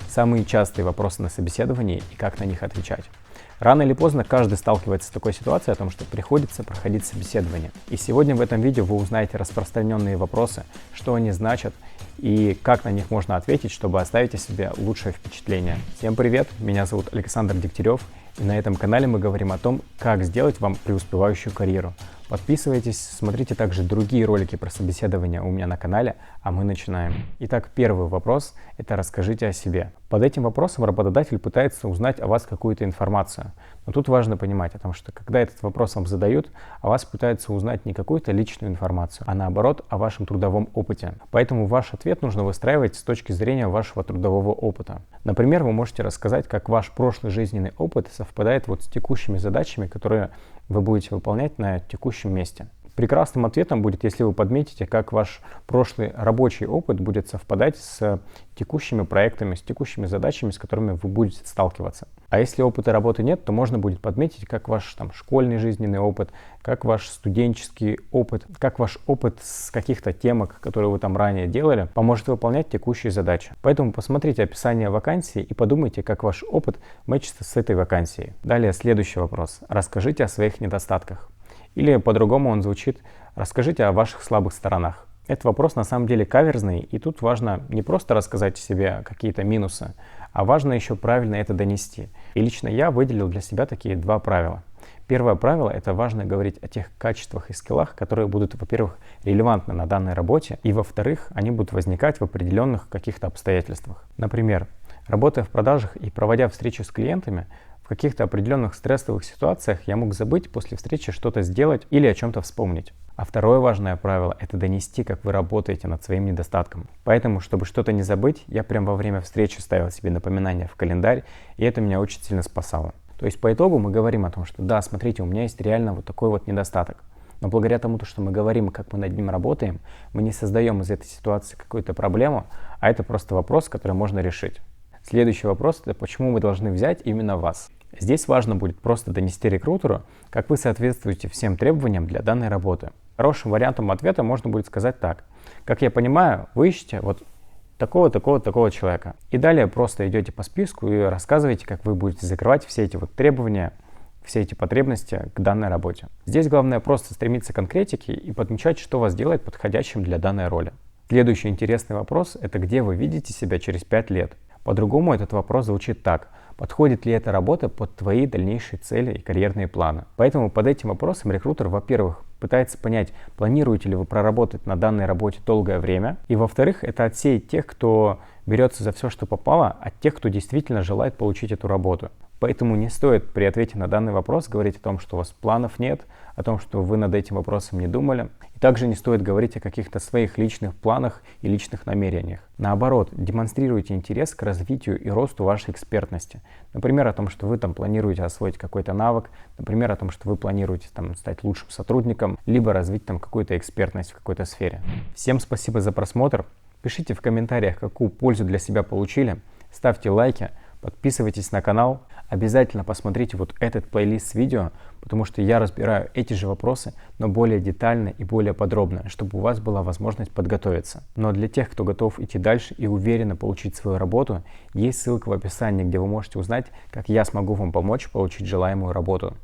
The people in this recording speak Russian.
Самые частые вопросы на собеседовании и как на них отвечать. Рано или поздно каждый сталкивается с такой ситуацией о том, что приходится проходить собеседование. И сегодня в этом видео вы узнаете распространенные вопросы, что они значат и как на них можно ответить, чтобы оставить о себе лучшее впечатление. Всем привет, меня зовут Александр Дегтярев, и на этом канале мы говорим о том, как сделать вам преуспевающую карьеру. Подписывайтесь, смотрите также другие ролики про собеседование у меня на канале, а мы начинаем. Итак, первый вопрос – это расскажите о себе. Под этим вопросом работодатель пытается узнать о вас какую-то информацию. Но тут важно понимать о том, что когда этот вопрос вам задают, о вас пытаются узнать не какую-то личную информацию, а наоборот о вашем трудовом опыте. Поэтому ваш ответ нужно выстраивать с точки зрения вашего трудового опыта. Например, вы можете рассказать, как ваш прошлый жизненный опыт совпадает с текущими задачами, которые вы будете выполнять на текущем месте. Прекрасным ответом будет, если вы подметите, как ваш прошлый рабочий опыт будет совпадать с текущими проектами, с текущими задачами, с которыми вы будете сталкиваться. А если опыта работы нет, то можно будет подметить, как ваш школьный жизненный опыт, как ваш студенческий опыт, как ваш опыт с каких-то темок, которые вы ранее делали, поможет выполнять текущие задачи. Поэтому посмотрите описание вакансии и подумайте, как ваш опыт мэчится с этой вакансией. Далее следующий вопрос. Расскажите о своих недостатках. Или по-другому он звучит: расскажите о ваших слабых сторонах. Этот вопрос на самом деле каверзный, и тут важно не просто рассказать о себе какие-то минусы, а важно еще правильно это донести. И лично я выделил для себя такие два правила. Первое правило – это важно говорить о тех качествах и скиллах, которые будут, во-первых, релевантны на данной работе, и, во-вторых, они будут возникать в определенных каких-то обстоятельствах. Например, работая в продажах и проводя встречи с клиентами, в каких-то определенных стрессовых ситуациях я мог забыть после встречи что-то сделать или о чем-то вспомнить. А второе важное правило – это донести, как вы работаете над своим недостатком. Поэтому, чтобы что-то не забыть, я прямо во время встречи ставил себе напоминания в календарь, и это меня очень сильно спасало. То есть по итогу мы говорим о том, что да, смотрите, у меня есть реально такой недостаток. Но благодаря тому, что мы говорим, как мы над ним работаем, мы не создаем из этой ситуации какую-то проблему, а это просто вопрос, который можно решить. Следующий вопрос – это почему мы должны взять именно вас. Здесь важно будет просто донести рекрутеру, как вы соответствуете всем требованиям для данной работы. Хорошим вариантом ответа можно будет сказать так: как я понимаю, вы ищете такого человека. И далее просто идете по списку и рассказываете, как вы будете закрывать все эти требования, все эти потребности к данной работе. Здесь главное просто стремиться к конкретике и подмечать, что вас делает подходящим для данной роли. Следующий интересный вопрос – это где вы видите себя через 5 лет. По-другому этот вопрос звучит так: подходит ли эта работа под твои дальнейшие цели и карьерные планы? Поэтому под этим вопросом рекрутер, во-первых, пытается понять, планируете ли вы проработать на данной работе долгое время, и, во-вторых, это отсеять тех, кто берется за все, что попало, от тех, кто действительно желает получить эту работу. Поэтому не стоит при ответе на данный вопрос говорить о том, что у вас планов нет, о том, что вы над этим вопросом не думали. И также не стоит говорить о каких-то своих личных планах и личных намерениях. Наоборот, демонстрируйте интерес к развитию и росту вашей экспертности. Например, о том, что вы планируете освоить какой-то навык, например, о том, что вы планируете стать лучшим сотрудником, либо развить какую-то экспертность в какой-то сфере. Всем спасибо за просмотр. Пишите в комментариях, какую пользу для себя получили. Ставьте лайки, подписывайтесь на канал. Обязательно посмотрите этот плейлист с видео, потому что я разбираю эти же вопросы, но более детально и более подробно, чтобы у вас была возможность подготовиться. Но для тех, кто готов идти дальше и уверенно получить свою работу, есть ссылка в описании, где вы можете узнать, как я смогу вам помочь получить желаемую работу.